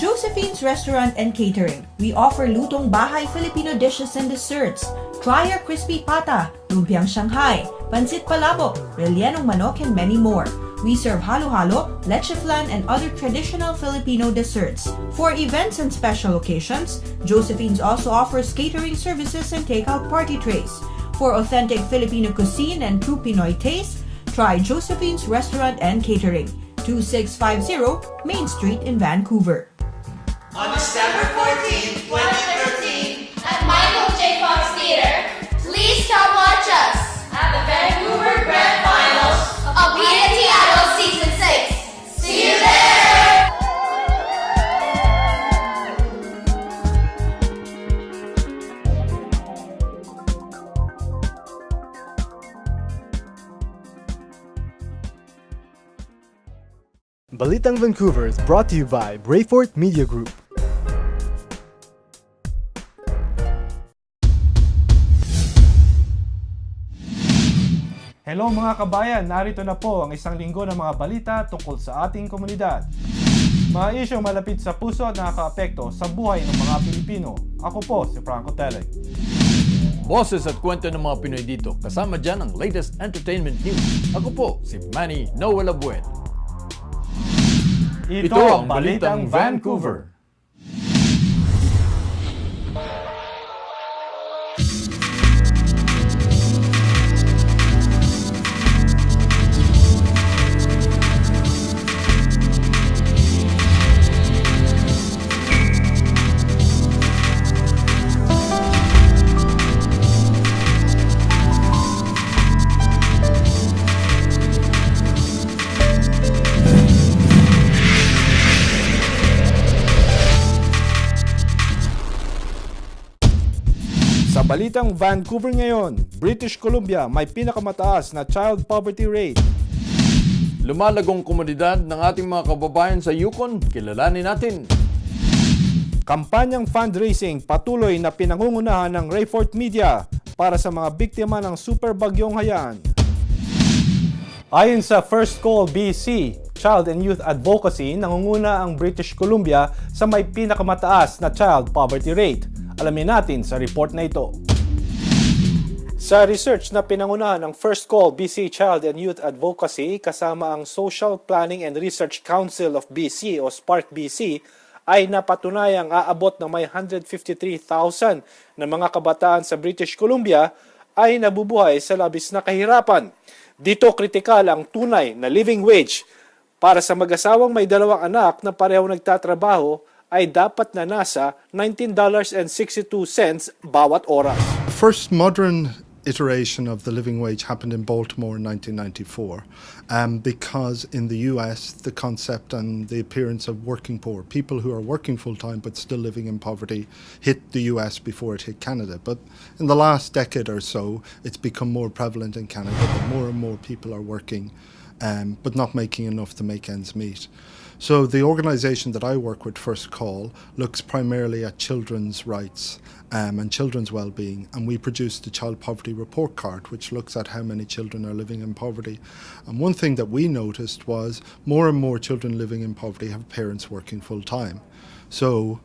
Josephine's Restaurant and Catering. We offer lutong bahay Filipino dishes and desserts. Try our crispy pata, lumpiang Shanghai, pancit palabok, rellenong manok, and many more. We serve halo-halo, leche flan, and other traditional Filipino desserts. For events and special occasions, Josephine's also offers catering services and takeout party trays. For authentic Filipino cuisine and true Pinoy taste, try Josephine's Restaurant and Catering, 2650 Main Street in Vancouver. On December 14, 2013, at Michael J. Fox Theater, please come watch us at the Vancouver Grand Finals of BalitangVancouver Season 6. See you there! Balitang Vancouver is brought to you by Brayfort Media Group. Hello mga kabayan, narito na po ang isang linggo ng mga balita tungkol sa ating komunidad. Mga isyong malapit sa puso at nakakaapekto sa buhay ng mga Pilipino. Ako po si Franco Telek. Boses at kwento ng mga Pinoy dito, kasama dyan ang latest entertainment news. Ako po si Manny Noel Abuen. Ito ang Balitang Vancouver. Sa Balitang Vancouver ngayon, British Columbia may pinakamataas na child poverty rate. Lumalagong komunidad ng ating mga kababayan sa Yukon, kilalanin natin. Kampanyang fundraising patuloy na pinangungunahan ng Brayfort Media para sa mga biktima ng super bagyong Haiyan. Ayon sa First Call BC, Child and Youth Advocacy, nangunguna ang British Columbia sa may pinakamataas na child poverty rate. Alamin natin sa report na ito. Sa research na pinangunahan ng First Call BC Child and Youth Advocacy kasama ang Social Planning and Research Council of BC o Spark BC ay napatunayang aabot ng may 153,000 na mga kabataan sa British Columbia ay nabubuhay sa labis na kahirapan. Dito kritikal ang tunay na living wage para sa mag-asawang may dalawang anak na pareho nagtatrabaho ay dapat na nasa $19.62 bawat oras. The first modern iteration of the living wage happened in Baltimore in 1994 because in the US the concept and the appearance of working poor, people who are working full-time but still living in poverty, hit the US before it hit Canada. But in the last decade or so it's become more prevalent in Canada that more and more people are working but not making enough to make ends meet. So the organisation that I work with, First Call, looks primarily at children's rights and children's well-being, and we produced the Child Poverty Report Card, which looks at how many children are living in poverty. And one thing that we noticed was more and more children living in poverty have parents working full-time. So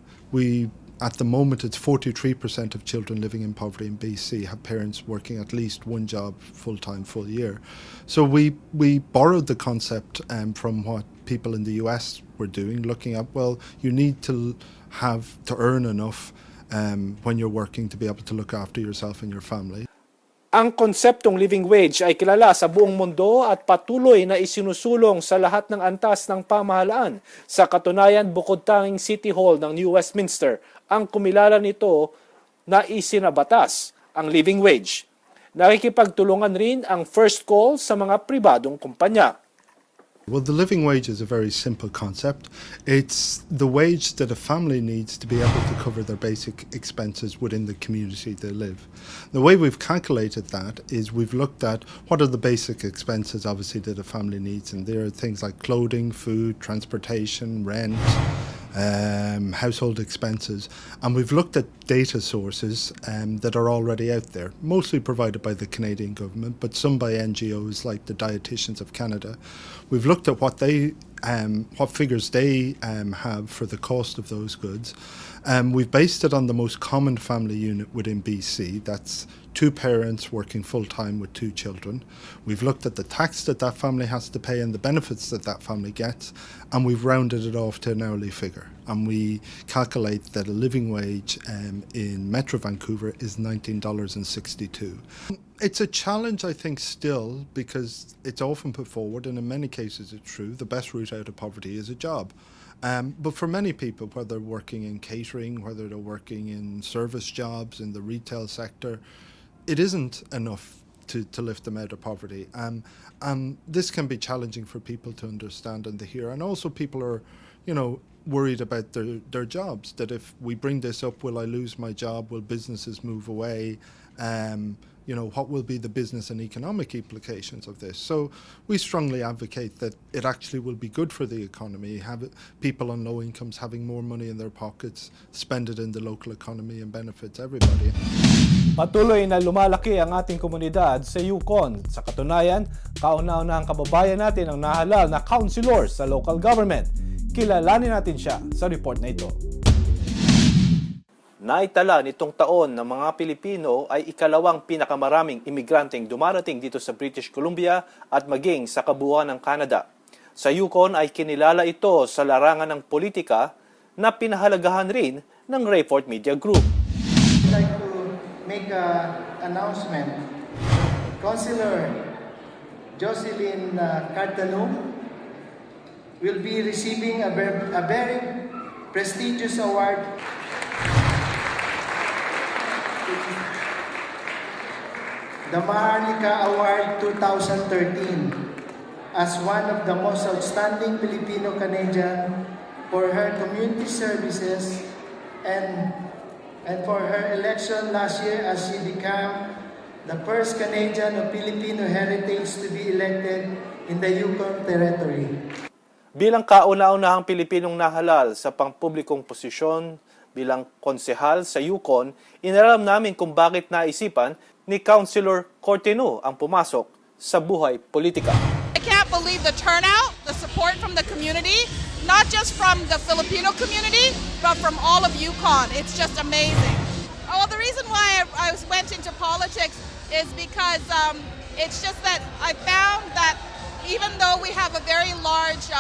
at the moment, it's 43% of children living in poverty in BC have parents working at least one job full-time, full year. So we borrowed the concept from what people in the US were doing, looking at, well, you need to earn enough when you're working to be able to look after yourself and your family. Ang konseptong living wage ay kilala sa buong mundo at patuloy na isinusulong sa lahat ng antas ng pamahalaan. Sa katunayan, bukod tanging City Hall ng New Westminster ang kumilala nito na isinabatas ang living wage. Nakikipagtulungan rin ang First Call sa mga pribadong kumpanya. Well, the living wage is a very simple concept. It's the wage that a family needs to be able to cover their basic expenses within the community they live. The way we've calculated that is we've looked at what are the basic expenses, obviously, that a family needs, and there are things like clothing, food, transportation, rent, household expenses, and we've looked at data sources that are already out there, mostly provided by the Canadian government, but some by NGOs like the Dietitians of Canada. We've looked at what they what figures they have for the cost of those goods. We've based it on the most common family unit within BC. That's two parents working full-time with two children. We've looked at the tax that that family has to pay and the benefits that that family gets, and we've rounded it off to an hourly figure. And we calculate that a living wage in Metro Vancouver is $19.62. It's a challenge, I think, still, because it's often put forward, and in many cases it's true, the best route out of poverty is a job. But for many people, whether they're working in catering, whether they're working in service jobs, in the retail sector, it isn't enough to lift them out of poverty. And this can be challenging for people to understand and to hear. And also people are, worried about their jobs, that if we bring this up, will I lose my job? Will businesses move away? What will be the business and economic implications of this? So we strongly advocate that it actually will be good for the economy, people on low incomes having more money in their pockets, spend it in the local economy and benefits everybody. Patuloy na lumalaki ang ating komunidad sa Yukon. Sa katunayan, kauna-una ang kababayan natin ang nahalal na councilor sa local government. Kilalanin natin siya sa report na ito. Naitala nitong taon ng mga Pilipino ay ikalawang pinakamaraming imigranteng dumarating dito sa British Columbia at maging sa kabuuan ng Canada. Sa Yukon ay kinilala ito sa larangan ng politika na pinahalagahan rin ng Rayfort Media Group. I'd like to make an announcement. Councilor Jocelyn Cartanu will be receiving a very prestigious award. The Maharlika Award 2013 as one of the most outstanding Filipino-Canadian for her community services and for her election last year as she became the first Canadian of Filipino heritage to be elected in the Yukon Territory. Bilang kauna-unahang Pilipinong nahalal sa pangpublikong posisyon bilang konsehal sa Yukon, inalam namin kung bakit naisipan ni Councilor Cortenu ang pumasok sa buhay politika. I can't believe the turnout, the support from the community, not just from the Filipino community, but from all of Yukon. It's just amazing. Well, the reason why I went into politics is because it's just that I found that even though we have a very large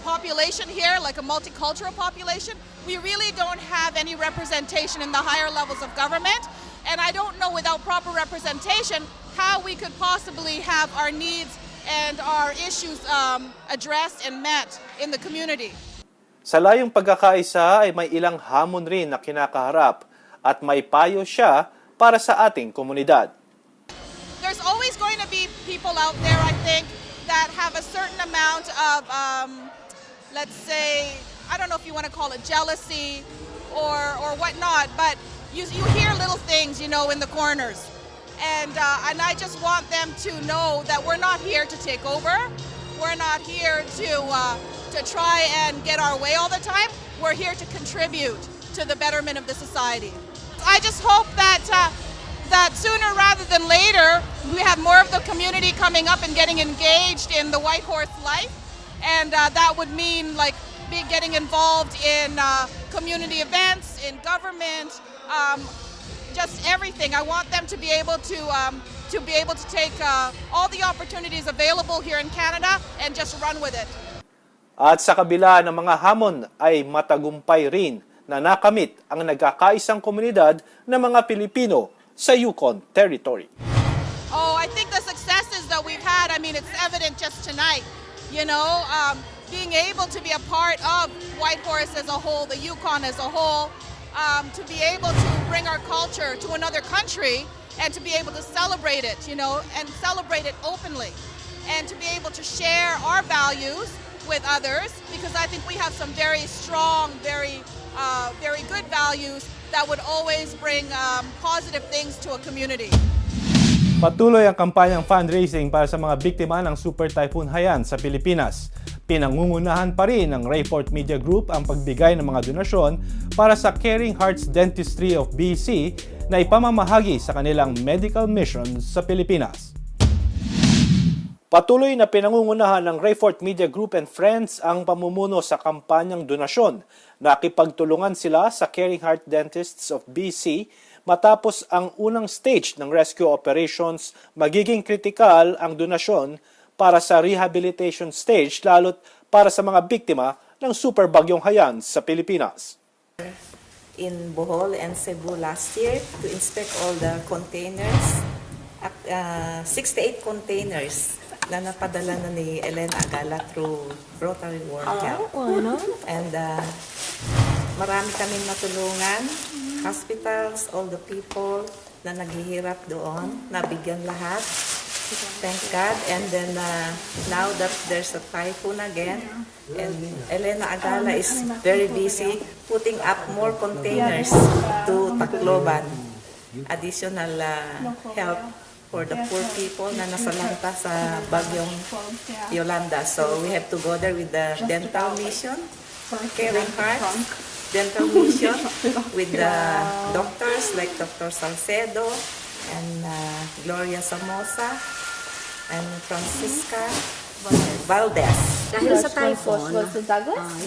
population here, like a multicultural population, we really don't have any representation in the higher levels of government. And I don't know, without proper representation, how we could possibly have our needs and our issues addressed and met in the community. Sa layong pagkakaisa ay may ilang hamon rin na kinakaharap at may payo siya para sa ating komunidad. There's always going to be people out there, I think, that have a certain amount of, let's say, I don't know if you want to call it jealousy or whatnot, but you hear little things, in the corners. And I just want them to know that we're not here to take over. We're not here to try and get our way all the time. We're here to contribute to the betterment of the society. I just hope that sooner rather than later, we have more of the community coming up and getting engaged in the Whitehorse life. And that would mean getting involved in community events, in government, just everything. I want them to be able to take all the opportunities available here in Canada and just run with it. At sa kabila ng mga hamon ay matagumpay rin na nakamit ang nagkakaisang komunidad ng mga Pilipino sa Yukon Territory. Oh, I think the successes that we've had, it's evident just tonight. Being able to be a part of Whitehorse as a whole, the Yukon as a whole, to be able to bring our culture to another country and to be able to celebrate it, and celebrate it openly, and to be able to share our values with others, because I think we have some very strong, very good values that would always bring positive things to a community. Patuloy ang kampanyang fundraising para sa mga biktima ng Super Typhoon Haiyan sa Pilipinas. Pinangungunahan pa rin ng Rayfort Media Group ang pagbigay ng mga donasyon para sa Caring Hearts Dentistry of BC na ipamamahagi sa kanilang medical mission sa Pilipinas. Patuloy na pinangungunahan ng Rayfort Media Group and Friends ang pamumuno sa kampanyang donasyon. Nakipagtulungan sila sa Caring Heart Dentists of BC matapos ang unang stage ng rescue operations. Magiging kritikal ang donasyon para sa rehabilitation stage lalo't para sa mga biktima ng super bagyong Haiyan sa Pilipinas. In Bohol and Cebu last year to inspect all the containers. 68 containers na napadala na ni Elena Agala through Rotary World Camp. And marami kaming natulungan, hospitals, all the people na naghihirap doon, nabigyan lahat. Thank God. And then now that there's a typhoon again, and Elena Agala is very busy putting up more containers to Tacloban. Additional help for the poor people na nasalanta sa bagyong Yolanda. So we have to go there with the dental mission, Caring Heart, dental mission with the doctors like Dr. Salcedo and Gloria Samosa and Francisca Valdez. Dahil sa typhoon,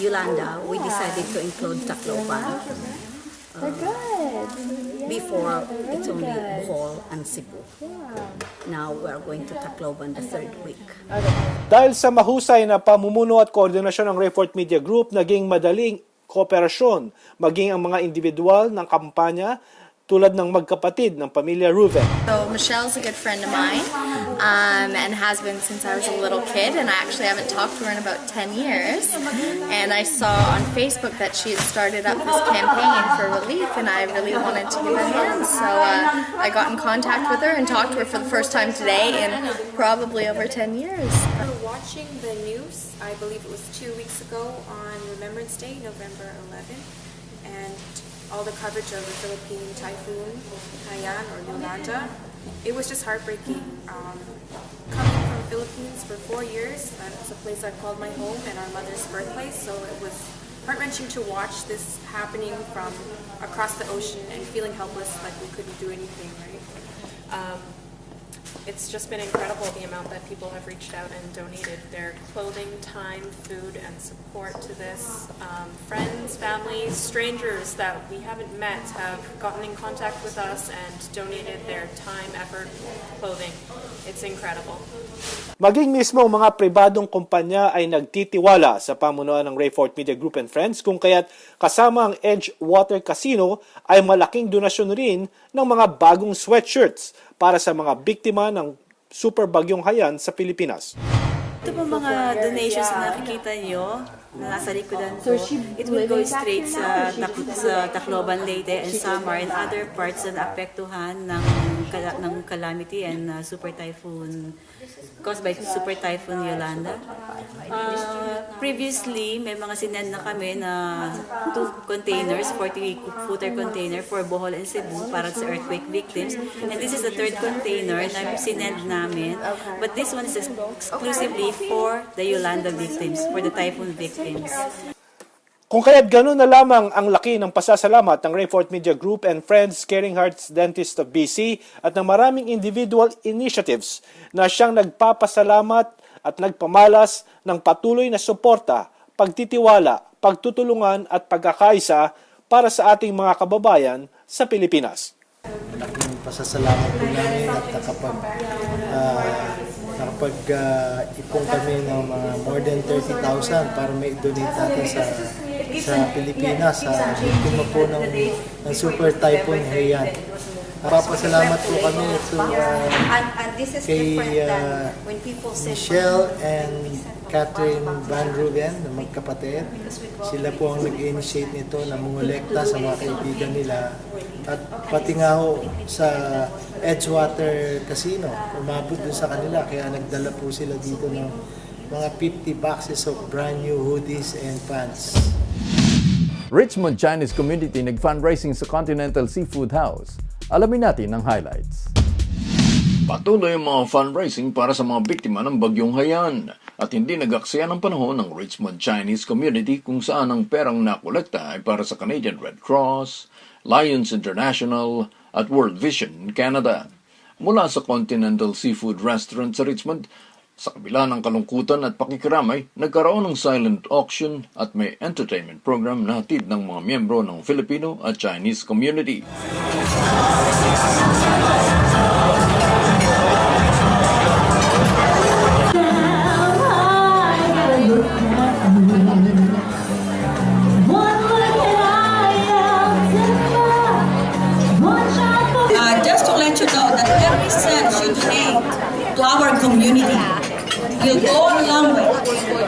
Yolanda, we decided to include Tacloban. Before, it's only Bohol and Cebu. Now, we're going to Tacloban the third week. Dahil sa mahusay na pamumuno at koordinasyon ng Rayfort Media Group, naging madaling kooperasyon maging ang mga individual ng kampanya tulad ng magkapatid ng pamilya Ruven. So Michelle's a good friend of mine and has been since I was a little kid, and I actually haven't talked to her in about 10 years. And I saw on Facebook that she had started up this campaign for relief, and I really wanted to give her a hand. So I got in contact with her and talked to her for the first time today in probably over 10 years. Watching the news, I believe it was 2 weeks ago on Remembrance Day, November 11th, and all the coverage of the Philippine typhoon, Haiyan or Yolanda, it was just heartbreaking. Coming from Philippines for 4 years, it's a place I've called my home and our mother's birthplace, so it was heart-wrenching to watch this happening from across the ocean and feeling helpless, like we couldn't do anything, right? It's just been incredible the amount that people have reached out and donated their clothing, time, food, and support to this. Friends, families, strangers that we haven't met have gotten in contact with us and donated their time, effort, clothing. It's incredible. Maging mismo mga pribadong kumpanya ay nagtitiwala sa pamunuan ng Rayfort Media Group and Friends, kung kaya't kasama ang Edgewater Casino ay malaking donasyon rin ng mga bagong sweatshirts para sa mga biktima ng super bagyong Haiyan sa Pilipinas. Ito po mga donations na nakikita nyo na nasa likodan ko, it will go straight sa Tacloban, Leyte, and Samar and other parts na naapektuhan ng calamity and super typhoon caused by Super Typhoon Yolanda. Previously, may mga sinend na kami na 2 containers, 40-footer container for Bohol and Cebu para sa earthquake victims. And this is the 3rd container na sinend namin. But this one is exclusively for the Yolanda victims, for the typhoon victims. Kung kaya't gano'n na lamang ang laki ng pasasalamat ng Rayfort Media Group and Friends Caring Hearts Dentists of BC at ng maraming individual initiatives na siyang nagpapasalamat at nagpamalas ng patuloy na suporta, pagtitiwala, pagtutulungan at pagkakaisa para sa ating mga kababayan sa Pilipinas. Malaking pasasalamat po namin at nakapag-ipon kami ng mga more than 30,000 para may donate natin sa Pilipinas, sa biktima po ng Super Typhoon Haiyan. Papasalamat po kami kay Michelle and Catherine Van Rugen na magkapatid. Sila po ang nag-initiate nito na mungolekta sa mga kaibigan nila. At pati nga ho sa Edgewater Casino, umabot dun sa kanila. Kaya nagdala po sila dito ng mga 50 boxes of brand new hoodies and pants. Richmond Chinese Community nag-fundraising sa Continental Seafood House. Alamin natin ang highlights. Patuloy ang mga fundraising para sa mga biktima ng bagyong Haiyan at hindi nag-aksaya ng panahon ng Richmond Chinese Community kung saan ang perang nakolekta ay para sa Canadian Red Cross, Lions International at World Vision Canada. Mula sa Continental Seafood Restaurant sa Richmond, Sa kabila ng kalungkutan at pakikiramay, nagkaroon ng silent auction at may entertainment program na hatid ng mga miyembro ng Filipino at Chinese community. Just to let you know that every cent you donate to our community will go a long way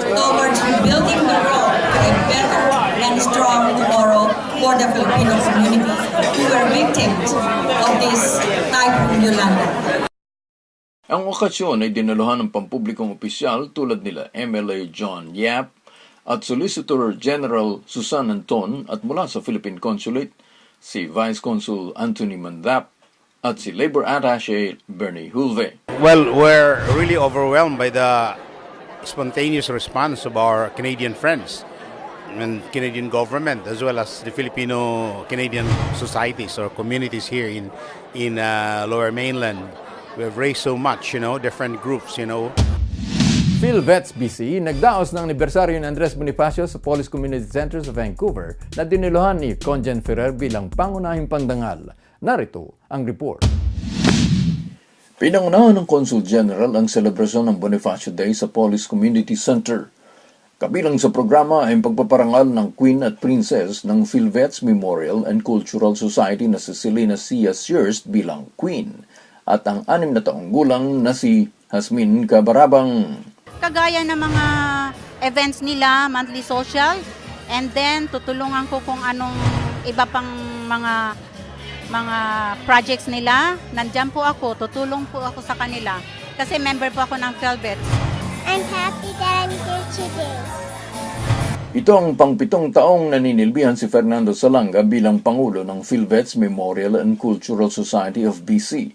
towards rebuilding the road to a better and strong tomorrow for the Filipino community who were victims of this Typhoon Yolanda. Ang okasyon ay dinaluhan ng pampublikong opisyal tulad nila MLA John Yap at Solicitor General Susan Anton at mula sa Philippine Consulate, si Vice Consul Anthony Mandap at si Labor Attaché Bernie Hulve. Well, we're really overwhelmed by the spontaneous response of our Canadian friends and Canadian government, as well as the Filipino-Canadian societies or communities here in Lower Mainland. We have raised so much, different groups, PhilVets BC nagdaos ng anibersaryo ni Andres Bonifacio sa Police Community Center sa Vancouver na diniluhan ni Conjen Ferrer bilang pangunahing pandangal. Narito ang report. Pinangunahan ng Consul General ang selebrasyon ng Bonifacio Day sa Police Community Center. Kabilang sa programa ay pagpaparangal ng Queen at Princess ng PhilVets Memorial and Cultural Society na si Selena Sia Searst bilang Queen at ang 6 na taong gulang na si Hasmin Cabarabang. Kagaya ng mga events nila, monthly social, and then tutulungan ko kung anong iba pang mga projects nila. Nandyan po ako, tutulong po ako sa kanila kasi member po ako ng PhilVets. I'm happy that I'm here today. Ito ang pang-7 taong naninilbihan si Fernando Salanga bilang Pangulo ng PhilVets Memorial and Cultural Society of BC.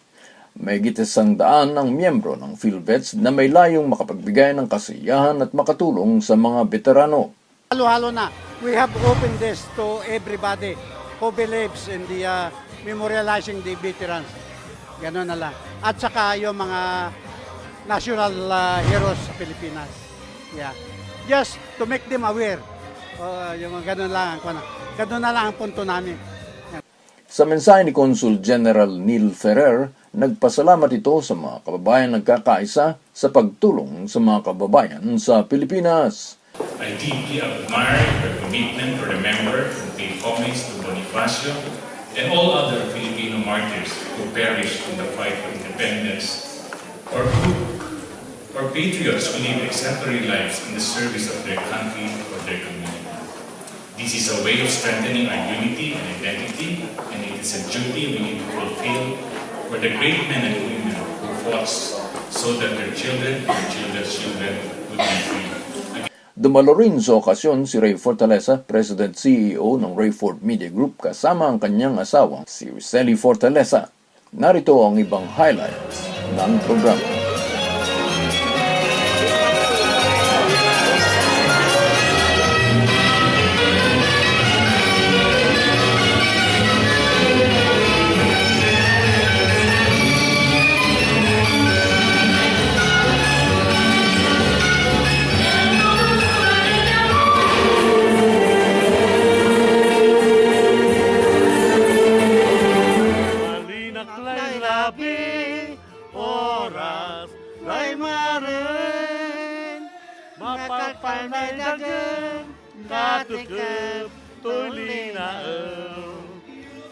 May gitisang daan ang miyembro ng PhilVets na may layong makapagbigay ng kasiyahan at makatulong sa mga veterano. Halo-halo na. We have opened this to everybody who believes in the memorializing the veterans. Gano'n na lang. At saka yung mga national heroes sa Pilipinas. Yeah. Just to make them aware. Yung gano'n lang. Gano'n na lang ang punto namin. Sa mensahe ni Consul General Neil Ferrer, nagpasalamat ito sa mga kababayan nagkakaisa sa pagtulong sa mga kababayan sa Pilipinas. I deeply admire your commitment for the member who paid homage to Bonifacio and all other Filipino martyrs who perished in the fight for independence, or patriots who live exemplary lives in the service of their country or their community. This is a way of strengthening our unity and identity, and it is a duty we need to fulfill for the great men and women who fought so that their children and their children's children would be free. Dumalo rin sa okasyon si Ray Fortaleza, President CEO ng Rayford Media Group kasama ang kanyang asawa, si Rosely Fortaleza. Narito ang ibang highlights ng programa.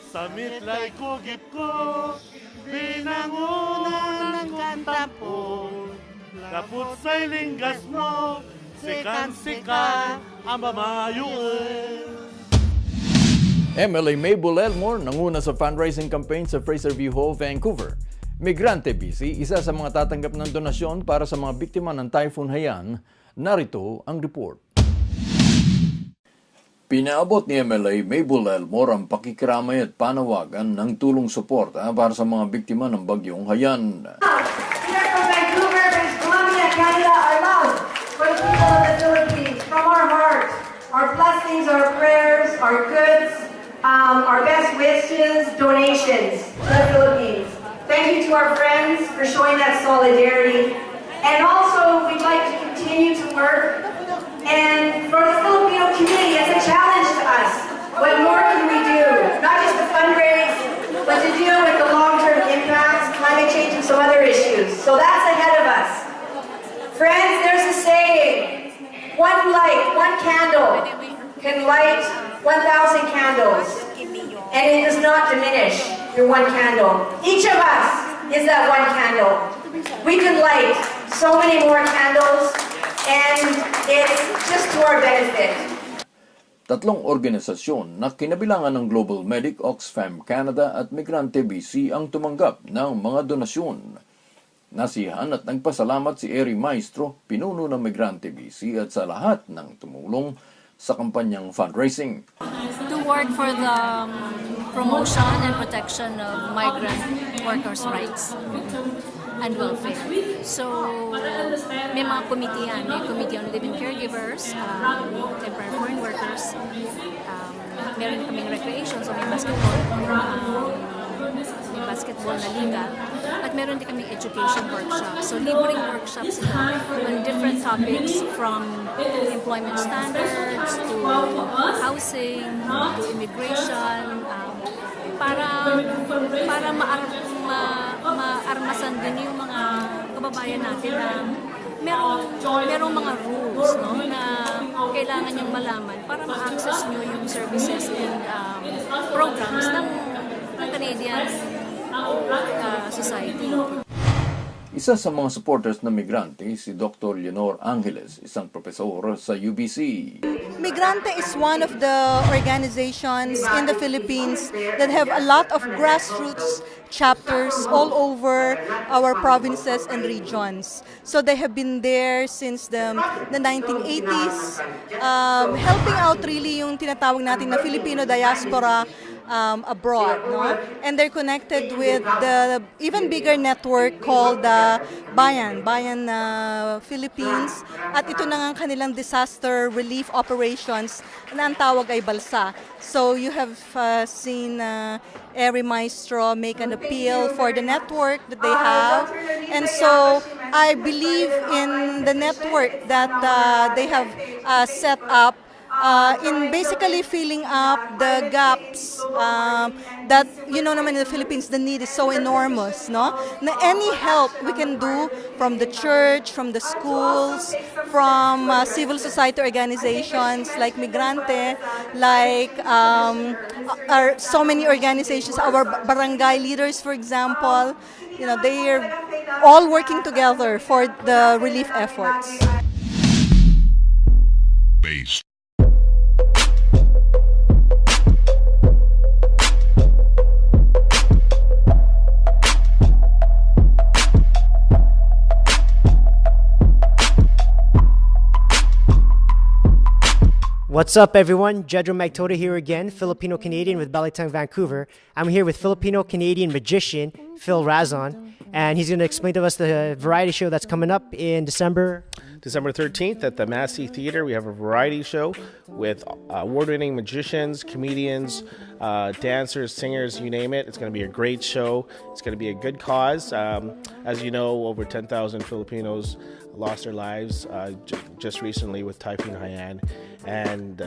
Samitlay kugip ko, binangunan ng kantapon. Kaput sa'y linggas mo, sikan-sika ang mamayuan. MLA Mabel Elmore nanguna sa fundraising campaign sa Fraserview Hall, Vancouver. Migrante BC, isa sa mga tatanggap ng donasyon para sa mga biktima ng Typhoon Haiyan. Narito ang report. Pinaabot ni MLA Mabel Elmore ang pakikiramay at panawagan ng tulong suporta para sa mga biktima ng bagyong Haiyan. Here from Vancouver, British Columbia, Canada, our love for the people of the Philippines from our hearts. Our blessings, our prayers, our goods, our best wishes, donations to the Philippines. Thank you to our friends for showing that solidarity. And also, we'd like to continue to work. And for the Filipino community, it's a challenge to us. What more can we do? Not just to fundraise, but to deal with the long-term impacts, climate change, and some other issues. So that's ahead of us. Friends, there's a saying, one light, one candle can light 1,000 candles. And it does not diminish your one candle. Each of us is that one candle. We can light so many more candles, and it's just to our benefit. Tatlong organisasyon na kinabilangan ng Global Medic, Oxfam Canada at Migrante BC ang tumanggap ng mga donasyon. Nasiyahan at nagpasalamat si Eri Maestro, pinuno ng Migrante BC at sa lahat ng tumulong sa kampanyang fundraising. To work for the promotion and protection of migrant workers' rights and welfare. So, may mga committee yan. May committee on living caregivers, temporary foreign workers, meron kaming recreation, so may basketball na liga, at meron din kaming education workshops. So, libreng workshops na on different topics from employment standards to housing, to immigration, para maarmasan din yung mga kababayan natin na merong mga rules, no, na kailangan yung malaman para ma-access nyo yung services and programs ng Canadian society. Isa sa mga supporters ng Migrante si Dr. Leonor Angeles, isang profesor sa UBC. Migrante is one of the organizations in the Philippines that have a lot of grassroots chapters all over our provinces and regions. So they have been there since the 1980s, helping out really yung tinatawag natin na Filipino diaspora abroad, no? And they're connected with the even bigger network called Bayan Philippines, at ito na nga kanilang disaster relief operations na ang tawag ay Balsa. So you have seen Eri Maestro make an appeal for the network that they have, and so I believe in the network that they have set up in basically filling up the gaps that, you know, naman in the Philippines, the need is so enormous, no? Na any help we can do from the church, from the schools, from civil society organizations like Migrante, like so many organizations, our barangay leaders, for example, you know, they are all working together for the relief efforts. Base. What's up, everyone? Jedro Magtoda here again, Filipino-Canadian with BalitangVancouver. I'm here with Filipino-Canadian magician Phil Razon, and he's going to explain to us the variety show that's coming up in December 13th at the Massey Theater. We have a variety show with award-winning magicians, comedians, dancers, singers, you name it. It's going to be a great show. It's going to be a good cause. As you know, over 10,000 Filipinos lost their lives just recently with Typhoon Haiyan. And,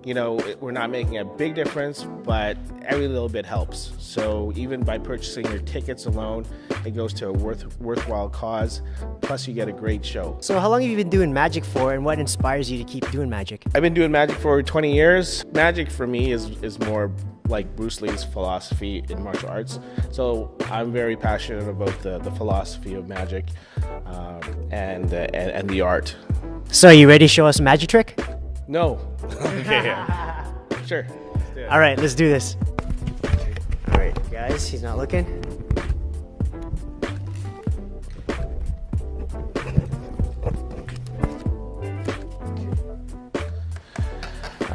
you know, we're not making a big difference, but every little bit helps. So even by purchasing your tickets alone, it goes to a worthwhile cause. Plus, you get a great show. So how long have you been doing magic for, and what inspires you to keep doing magic? I've been doing magic for 20 years. Magic for me is more like Bruce Lee's philosophy in martial arts. So I'm very passionate about the philosophy of magic and the art. So are you ready to show us a magic trick? No. Okay. Sure. All right, let's do this. All right, guys, he's not looking.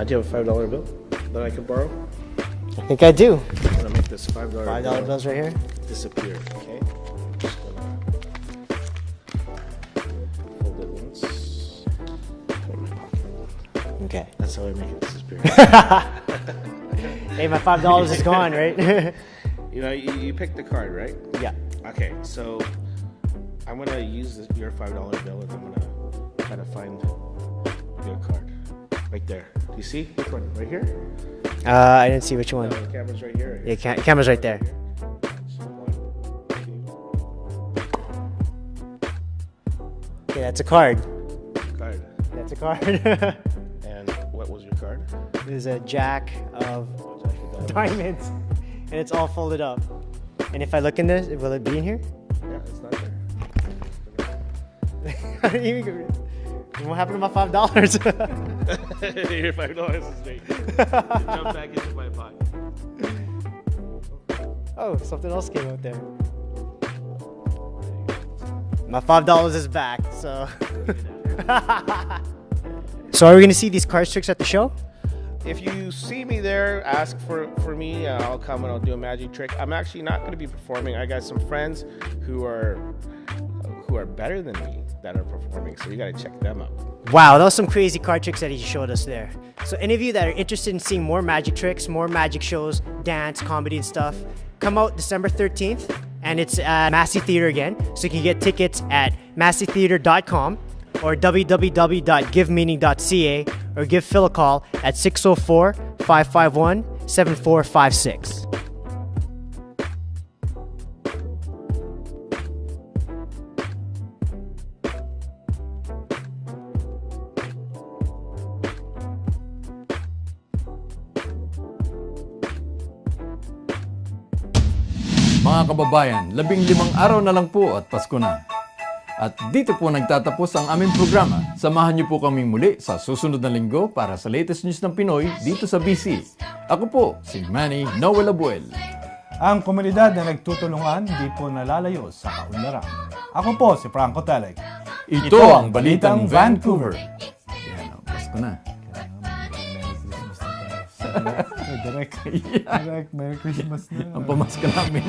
Do you have a $5 bill that I could borrow? I think I do. I'm gonna make this $5 $5 bills right here. Disappear. Okay. Just gonna hold it once. Put it in my pocket. Okay. That's how I make it disappear. Hey, my $5 is gone, right? You know, you picked the card, right? Yeah. Okay, so I'm gonna use your $5 bill, and I'm gonna try to find your card. Right there. Do you see? Which one? Right here? I didn't see which one. No, the camera's right here. Yeah, camera's right there. Okay, that's a card. Card. That's a card. And what was your card? There's a jack of diamonds, and it's all folded up. And if I look in this, will it be in here? Yeah, it's not there. What happened to my $5? Your $5 is straight. Jump back into my pocket. Oh, something else came out there. My $5 is back, so. So are we gonna see these card tricks at the show? If you see me there, ask for me. I'll come and I'll do a magic trick. I'm actually not going to be performing. I got some friends who are better than me that are performing, so you got to check them out. Wow, that was some crazy card tricks that he showed us there. So any of you that are interested in seeing more magic tricks, more magic shows, dance, comedy and stuff, come out December 13th, and it's at Massey Theater again. So you can get tickets at masseytheater.com or www.givemeaning.ca, or give Phil a call at 604-551-7456. Mga kababayan, 15 araw na lang po at Pasko na. At dito po nagtatapos ang aming programa. Samahan niyo po kaming muli sa susunod na linggo para sa latest news ng Pinoy dito sa BC. Ako po, si Manny Noel Abuel. Ang komunidad na nagtutulungan di po nalalayo sa kaunlaran. Ako po si Franco Telek. Ito ang Balitang Vancouver. Yan, Pasko na. Direct, Merry Christmas na. Ang pamaska namin.